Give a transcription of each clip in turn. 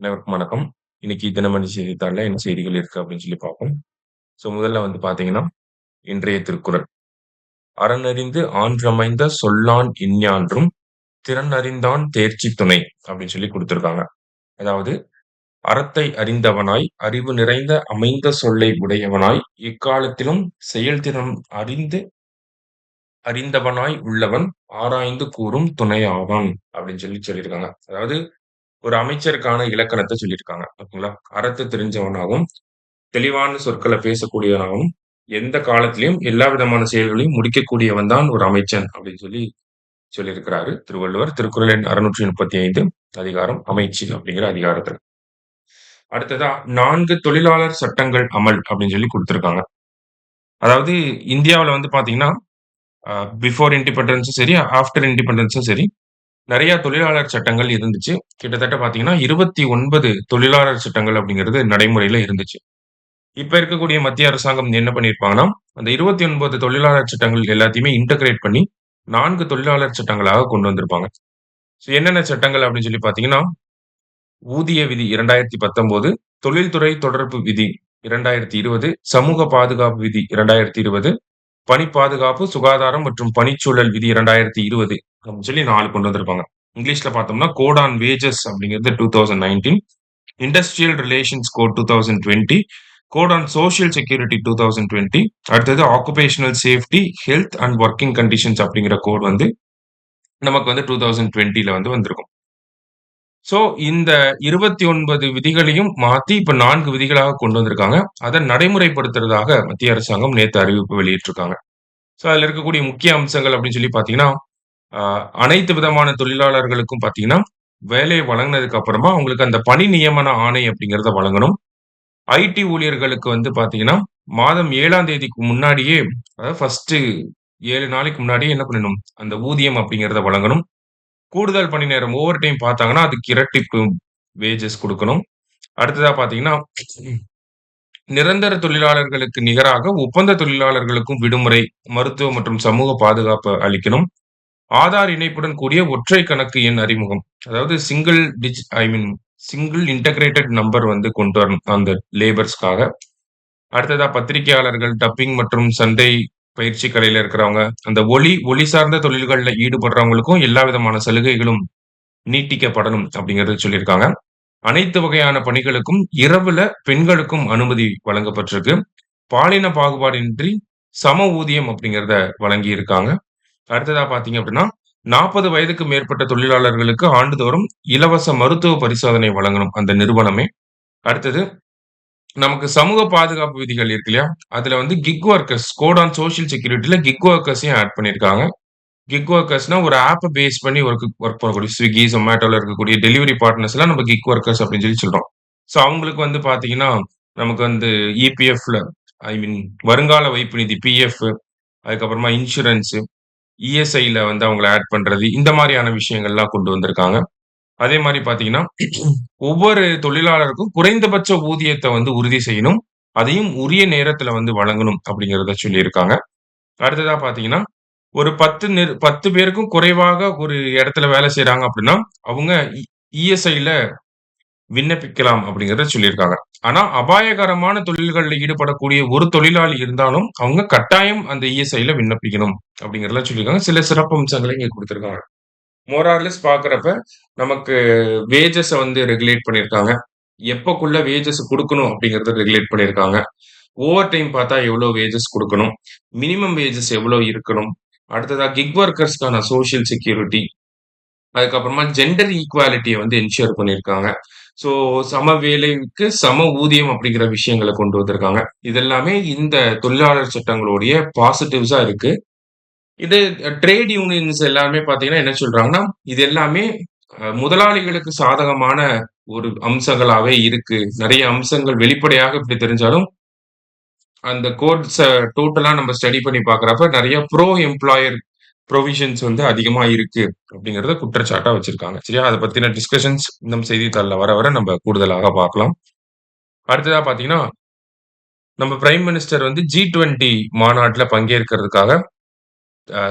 அனைவருக்கும் வணக்கம். இன்னைக்கு தினமணி செய்தித்தாள்ல என்ன செய்திகள் இருக்கு அப்படின்னு சொல்லி பார்ப்போம். முதல்ல பார்த்தீங்கன்னா, இன்றைய திருக்குறள். "அறனறிந்து ஆன்றமைந்த சொல்லான் இஞ்ஞான்றும் திறனறிந்தான் தேர்ச்சி துணை" அப்படின்னு சொல்லி குடுத்திருக்காங்க. அதாவது, அறத்தை அறிந்தவனாய், அறிவு நிறைந்த அமைந்த சொல்லை உடையவனாய், எக்காலத்திலும் செயல்திறன் அறிந்தவனாய் உள்ளவன் ஆராய்ந்து கூறும் துணையாவான் அப்படின்னு சொல்லியிருக்காங்க. அதாவது ஒரு அமைச்சருக்கான இலக்கணத்த சொல்லியிருக்காங்க. ஓகேங்களா? அறத்த தெரிஞ்சவனாகவும், தெளிவான சொற்கள பேசக்கூடியவனாகவும், எந்த காலத்திலயும் எல்லா விதமான செயல்களையும் முடிக்கக்கூடியவன் தான் ஒரு அமைச்சன் அப்படின்னு சொல்லியிருக்கிறாரு திருவள்ளுவர். திருக்குறள் எண் 635 அதிகாரம் அமைச்சு அப்படிங்கிற அதிகாரத்துல. அடுத்ததா 4 தொழிலாளர் சட்டங்கள் அமல் அப்படின்னு சொல்லி குடுத்திருக்காங்க. அதாவது இந்தியாவுல பார்த்தீங்கன்னா, பிஃபோர் இண்டிபெண்டன்ஸும் சரி, ஆஃப்டர் இண்டிபெண்டன்ஸும் சரி, நெறைய தொழிலாளர் சட்டங்கள் இருந்துச்சு. கிட்டத்தட்ட பார்த்தீங்கன்னா, 29 தொழிலாளர் சட்டங்கள் அப்படிங்கிறது நடைமுறையில இருந்துச்சு. இப்ப இருக்கக்கூடிய மத்திய அரசாங்கம் என்ன பண்ணியிருப்பாங்கன்னா, அந்த 29 தொழிலாளர் சட்டங்கள் எல்லாத்தையுமே இன்டகிரேட் பண்ணி 4 தொழிலாளர் சட்டங்களாக கொண்டு வந்திருப்பாங்க. என்னென்ன சட்டங்கள் அப்படின்னு சொல்லி பார்த்தீங்கன்னா, ஊதிய விதி 2019, தொழில்துறை தொடர்பு விதி 2020, சமூக பாதுகாப்பு விதி 2020, பணி பாதுகாப்பு, சுகாதாரம் மற்றும் பணிச்சூழல் விதி 2020 அப்படின்னு சொல்லி 4 கொண்டு வந்திருப்பாங்க. இங்கிலீஷ்ல பார்த்தோம்னா, கோட் ஆன் வேஜஸ் அப்படிங்கிறது 2019, industrial relations code 2020, code on social security 2020, அடுத்தது occupational safety, health and working conditions அப்படிங்கிற கோட் நமக்கு 2020ல வந்திருக்கும். சோ இந்த 29 விதிகளையும் மாத்தி இப்ப 4 விதிகளாக கொண்டு வந்திருக்காங்க. அத நடைமுறைப்படுத்துறதாக மத்திய அரசாங்கம் நேத்து அறிவிப்பு வெளியிட்டிருக்காங்க. அதுல இருக்கக்கூடிய முக்கிய அம்சங்கள் அப்படின்னு சொல்லி பார்த்தீங்கன்னா, அ அனைத்து விதமான தொழிலாளர்களுக்கும் பார்த்தீங்கன்னா, வேலை வழங்குனதுக்கு அப்புறமா அவங்களுக்கு அந்த பணி நியமன ஆணை அப்படிங்கிறத வழங்கணும். ஐடி ஊழியர்களுக்கு பார்த்தீங்கன்னா, மாதம் 7ஆம் தேதிக்கு முன்னாடியே, அதாவது ஃபர்ஸ்ட்டு 7 நாளைக்கு முன்னாடியே என்ன பண்ணணும்? அந்த ஊதியம் அப்படிங்கிறத வழங்கணும். கூடுதல் பணி நேரம் ஓவர் டைம் பார்த்தாங்கன்னா, அதுக்கு இரட்டிப்பு வேஜஸ் குடுக்கணும். அடுத்ததா பார்த்தீங்கன்னா, நிரந்தர தொழிலாளர்களுக்கு நிகராக ஒப்பந்த தொழிலாளர்களுக்கும் விடுமுறை, மருத்துவ மற்றும் சமூக பாதுகாப்பு அளிக்கணும். ஆதார் இணைப்புடன் கூடிய ஒற்றை கணக்கு எண் அறிமுகம். அதாவது சிங்கிள் இன்டகிரேட்டட் நம்பர் கொண்டு வரணும் அந்த லேபர்ஸ்க்காக. அடுத்ததா பத்திரிகையாளர்கள், டப்பிங் மற்றும் சண்டை பயிற்சி கலையில இருக்கிறவங்க, அந்த ஒளி சார்ந்த தொழில்கள்ல ஈடுபடுறவங்களுக்கும் எல்லா விதமான சலுகைகளும் நீட்டிக்கப்படணும் அப்படிங்கிறத சொல்லியிருக்காங்க. அனைத்து வகையான பணிகளுக்கும் இரவுல பெண்களுக்கும் அனுமதி வழங்கப்பட்டிருக்கு. பாலின பாகுபாடின்றி சம ஊதியம் அப்படிங்கிறத வழங்கி இருக்காங்க. அடுத்ததா பார்த்தீங்க அப்படின்னா, 40 வயதுக்கு மேற்பட்ட தொழிலாளர்களுக்கு ஆண்டுதோறும் இலவச மருத்துவ பரிசோதனை வழங்கணும் அந்த நிறுவனமே. அடுத்தது நமக்கு சமூக பாதுகாப்பு விதிகள் இருக்கு இல்லையா? அதுல gig workers code on social செக்யூரிட்டில கிக் வொர்க்கர்ஸையும் ஆட் பண்ணியிருக்காங்க. கிக் வொர்க்கர்ஸ்னா ஒரு ஆப்ப பேஸ் பண்ணி ஒர்க் பண்ணக்கூடிய Swiggy, Zomatoல இருக்கக்கூடிய டெலிவரி பார்ட்னர்ஸ்லாம் நம்ம கிக் வொர்க்கர்ஸ் அப்படின்னு சொல்றோம். அவங்களுக்கு பார்த்தீங்கன்னா, நமக்கு இபிஎஃப்ல ஐ மீன் வருங்கால வைப்பு நிதி பிஎஃப், அதுக்கப்புறமா இன்சூரன்ஸ், இஎஸ்ஐல அவங்கள ஆட் பண்றது, இந்த மாரியான விஷயங்கள்லாம் கொண்டு வந்திருக்காங்க. அதே மாரி பார்த்தீங்கன்னா, ஒவ்வொரு தொழிலாளருக்கும் குறைந்தபட்ச ஊதியத்த உறுதி செய்யணும். அதையும் உரிய நேரத்துல வழங்கணும் அப்படிங்கிறத சொல்லியிருக்காங்க. அடுத்ததா பார்த்தீங்கன்னா, ஒரு 10 பேருக்கும் குறைவாக ஒரு இடத்துல வேலை செய்றாங்க அப்படின்னா, அவங்க இஎஸ்ஐல விண்ணப்பிக்கலாம் அப்படிங்கிறத சொல்லியிருக்காங்க. ஆனா, அபாயகரமான தொழில்கள்ல ஈடுபடக்கூடிய ஒரு தொழிலாளி இருந்தாலும், அவங்க கட்டாயம் அந்த இஎஸ்ஐல விண்ணப்பிக்கணும் அப்படிங்கிறதெல்லாம் சொல்லியிருக்காங்க. சில சிறப்பு அம்சங்கள இங்க குடுத்திருக்காங்க. மோர் ஆர் லெஸ் பார்க்கிறப்ப, நமக்கு வேஜஸ ரெகுலேட் பண்ணியிருக்காங்க. எப்பக்குள்ள வேஜஸ் குடுக்கணும் அப்படிங்கிறத ரெகுலேட் பண்ணியிருக்காங்க. ஓவர் டைம் பார்த்தா எவ்வளோ வேஜஸ் குடுக்கணும்? மினிமம் வேஜஸ் எவ்வளோ இருக்கணும்? அடுத்ததா கிக் வொர்க்கர்ஸ்க்கான சோசியல் செக்யூரிட்டி, அதுக்கப்புறமா ஜெண்டர் ஈக்வாலிட்டிய என்ஷூர் பண்ணியிருக்காங்க. ஸோ சம வேலைக்கு சம ஊதியம் அப்படிங்கிற விஷயங்கள கொண்டு வந்திருக்காங்க. இதெல்லாமே இந்த தொழிலாளர் சட்டங்களுடைய பாசிட்டிவ்ஸா இருக்கு. இது ட்ரேட் யூனியன்ஸ் எல்லாருமே பார்த்தீங்கன்னா என்ன சொல்றாங்கன்னா, இது எல்லாமே முதலாளிகளுக்கு சாதகமான ஒரு அம்சங்களாவே இருக்கு. நெறைய அம்சங்கள் வெளிப்படையாக இப்படி தெரிஞ்சாலும், அந்த கோட்ஸ டோட்டலா நம்ம ஸ்டடி பண்ணி பார்க்கிறப்ப நெறைய ப்ரோ எம்ப்ளாயர் புரோவிஷன்ஸ் அதிகமா இருக்கு அப்படிங்கிறத குற்றச்சாட்டா வச்சிருக்காங்க. சரியா? அத பத்தின டிஸ்கஷன்ஸ் இன்னும் செய்தித்தாள்ல வர வர நம்ம கூடுதலாக பார்க்கலாம். அடுத்ததா பார்த்தீங்கன்னா, நம்ம பிரைம் மினிஸ்டர் G20 மாநாட்டுல பங்கேற்கிறதுக்காக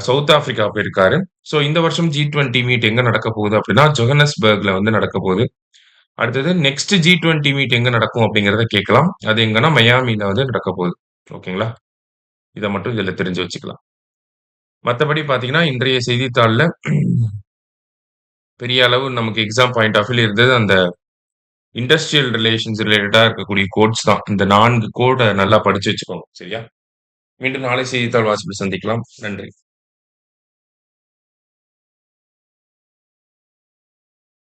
சவுத் ஆப்பிரிக்கா போயிருக்காரு. இந்த வருஷம் G20 மீட் எங்க நடக்க போகுது அப்படின்னா, ஜோஹன்னஸ்பர்க்ல நடக்க போகுது. அடுத்தது நெக்ஸ்ட் G20 மீட் எங்க நடக்கும் அப்படிங்கிறத கேட்கலாம். அது எங்கன்னா மியாமில வந்து நடக்க போகுது. ஓகேங்களா? இத மட்டும் இதுல தெரிஞ்சு வச்சுக்கலாம். மத்தபடி பார்த்தீங்கன்னா, இன்றைய செய்தித்தாள்ல பெரிய அளவு நமக்கு எக்ஸாம் பாயிண்ட் ஆஃப் வியூல இருந்தது அந்த இண்டஸ்ட்ரியல் ரிலேஷன்ஸ் ரிலேட்டடா இருக்கக்கூடிய கோட்ஸ் தான். இந்த 4 கோட நல்லா படிச்சு வச்சுக்கோங்க. சரியா? மீண்டும் நாளை செய்தித்தாள் வாசிப்பில் சந்திக்கலாம். நன்றி.